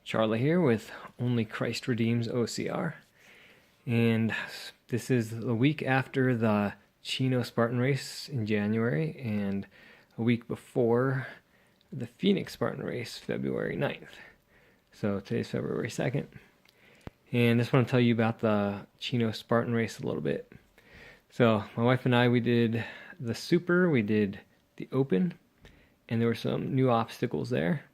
Charlie here with Only Christ Redeems OCR. And this is the week after the Chino Spartan race in January and a week before the Phoenix Spartan race, February 9th. So today's February 2nd. And I just want to tell you about the Chino Spartan race a little bit. So my wife and I, we did the Super, we did the Open, and there were some new obstacles there.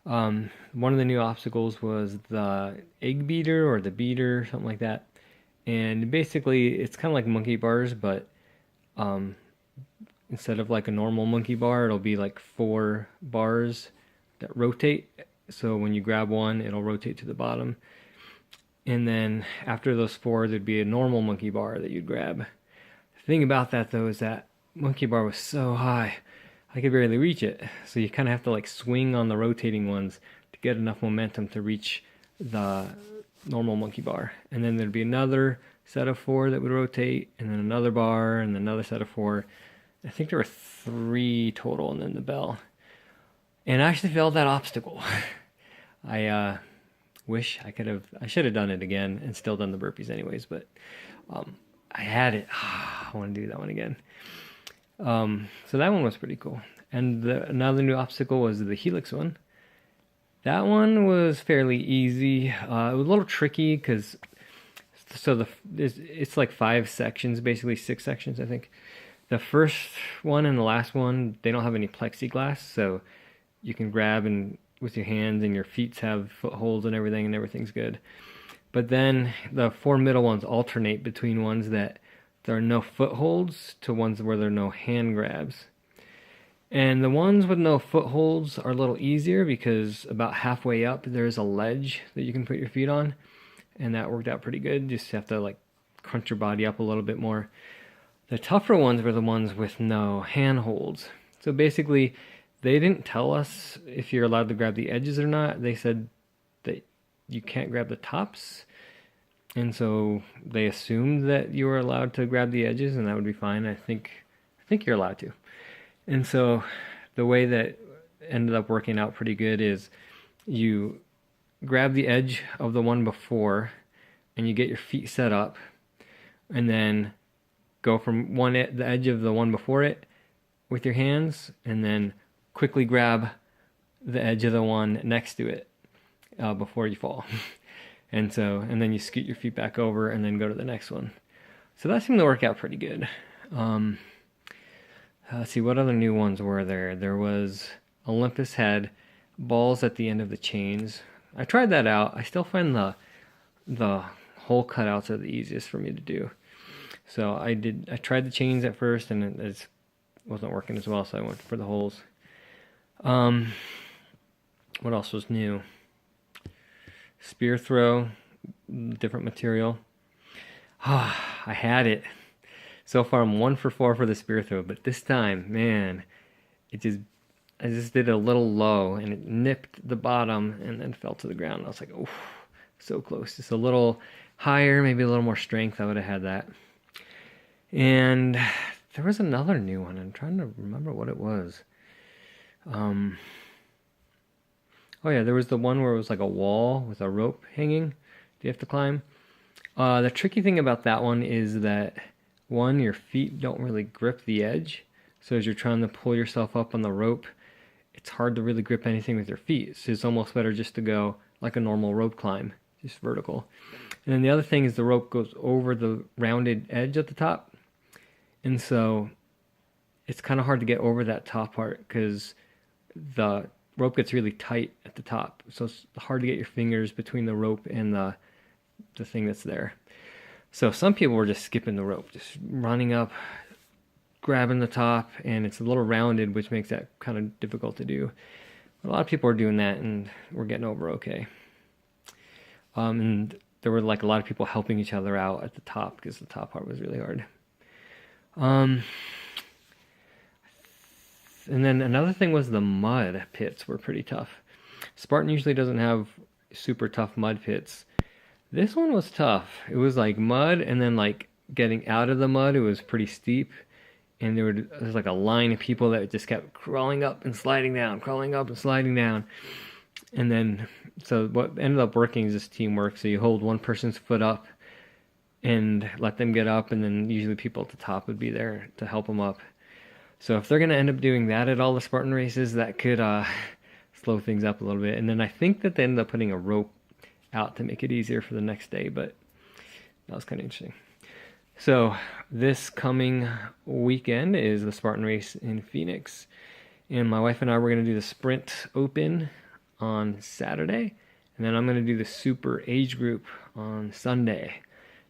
One of the new obstacles was the egg beater or the beater, something like that. And basically, it's kind of like monkey bars, but instead of like a normal monkey bar, it'll be like 4 bars that rotate. So when you grab one, it'll rotate to the bottom. And then after those 4, there'd be a normal monkey bar that you'd grab. The thing about that, though, is that monkey bar was so high, I could barely reach it. So you kind of have to like swing on the rotating ones to get enough momentum to reach the normal monkey bar. And then there'd be another set of 4 that would rotate, and then another bar, and another set of 4. I think there were 3 total, and then the bell. And I actually failed that obstacle. I wish I should have done it again and still done the burpees anyways, but I had it. I want to do that one again. So that one was pretty cool. And another new obstacle was the helix one. That one was fairly easy. It was a little tricky because it's like 5 sections, basically 6 sections, I think. The first one and the last one, they don't have any plexiglass, so you can grab and with your hands, and your feet have footholds and everything's good. But then the 4 middle ones alternate between ones that there are no footholds to ones where there are no hand grabs. And the ones with no footholds are a little easier because about halfway up there's a ledge that you can put your feet on, and that worked out pretty good. Just have to like crunch your body up a little bit more. The tougher ones were the ones with no handholds. So basically, they didn't tell us if you're allowed to grab the edges or not. They said that you can't grab the tops. And so they assumed that you were allowed to grab the edges, and that would be fine. I think you're allowed to. And so the way that ended up working out pretty good is you grab the edge of the one before, and you get your feet set up, and then go from the edge of the one before it with your hands, and then quickly grab the edge of the one next to it before you fall. And then you scoot your feet back over and then go to the next one. So that seemed to work out pretty good. Let's see, what other new ones were there? There was Olympus had balls at the end of the chains. I tried that out. I still find the hole cutouts are the easiest for me to do. So I tried the chains at first, and it wasn't working as well, so I went for the holes. What else was new? Spear throw, different material. I had it. So far I'm 1 for 4 for the spear throw, but this time, man, I just did a little low, and it nipped the bottom and then fell to the ground. I was like, oh, so close. Just a little higher, maybe a little more strength, I would have had that. And there was another new one. I'm trying to remember what it was. Oh yeah, there was the one where it was like a wall with a rope hanging. You have to climb. The tricky thing about that one is that, one, your feet don't really grip the edge. So as you're trying to pull yourself up on the rope, it's hard to really grip anything with your feet. So it's almost better just to go like a normal rope climb, just vertical. And then the other thing is the rope goes over the rounded edge at the top. And so it's kind of hard to get over that top part because the rope gets really tight at the top. So it's hard to get your fingers between the rope and the thing that's there. So some people were just skipping the rope, just running up, grabbing the top, and it's a little rounded, which makes that kind of difficult to do. But a lot of people are doing that, and we're getting over okay. And there were like a lot of people helping each other out at the top because the top part was really hard. And then another thing was the mud pits were pretty tough. Spartan usually doesn't have super tough mud pits. This one was tough. It was like mud, and then like getting out of the mud, it was pretty steep. And there was like a line of people that just kept crawling up and sliding down, crawling up and sliding down. And then, so what ended up working is this teamwork. So you hold one person's foot up and let them get up, and then usually people at the top would be there to help them up. So if they're going to end up doing that at all the Spartan races, that could slow things up a little bit. And then I think that they ended up putting a rope out to make it easier for the next day, but that was kind of interesting. So this coming weekend is the Spartan race in Phoenix, and my wife and I were going to do the Sprint Open on Saturday, and then I'm going to do the Super Age Group on Sunday.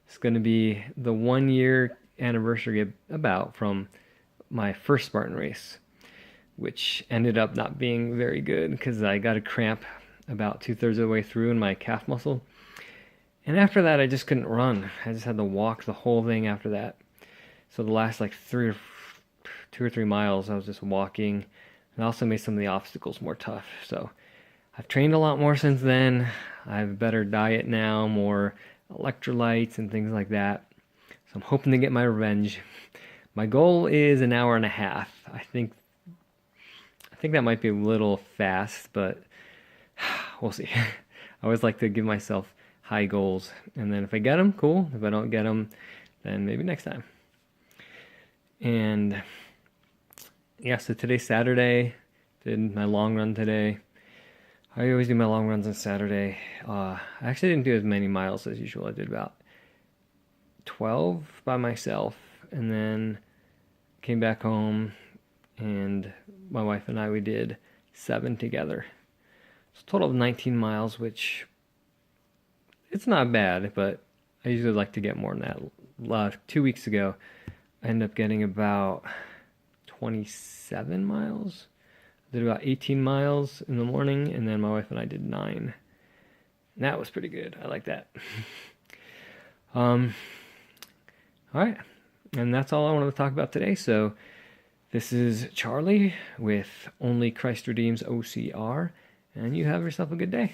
It's going to be the 1 year anniversary about from my first Spartan race, which ended up not being very good because I got a cramp about 2/3 of the way through in my calf muscle. And after that, I just couldn't run. I just had to walk the whole thing after that. So the last like 2 or 3 miles, I was just walking. And I also made some of the obstacles more tough. So I've trained a lot more since then. I have a better diet now, more electrolytes and things like that. So I'm hoping to get my revenge. My goal is an hour and a half. I think that might be a little fast, but we'll see. I always like to give myself high goals, and then if I get them, cool. If I don't get them, then maybe next time. And yeah, so today's Saturday. Did my long run today. I always do my long runs on Saturday. I actually didn't do as many miles as usual. I did about 12 by myself, and then came back home, and my wife and I, we did 7 together. So a total of 19 miles, which it's not bad, but I usually like to get more than that. 2 weeks ago, I ended up getting about 27 miles. I did about 18 miles in the morning, and then my wife and I did 9. And that was pretty good. I like that. All right. And that's all I wanted to talk about today. So this is Charlie with Only Christ Redeems OCR, and you have yourself a good day.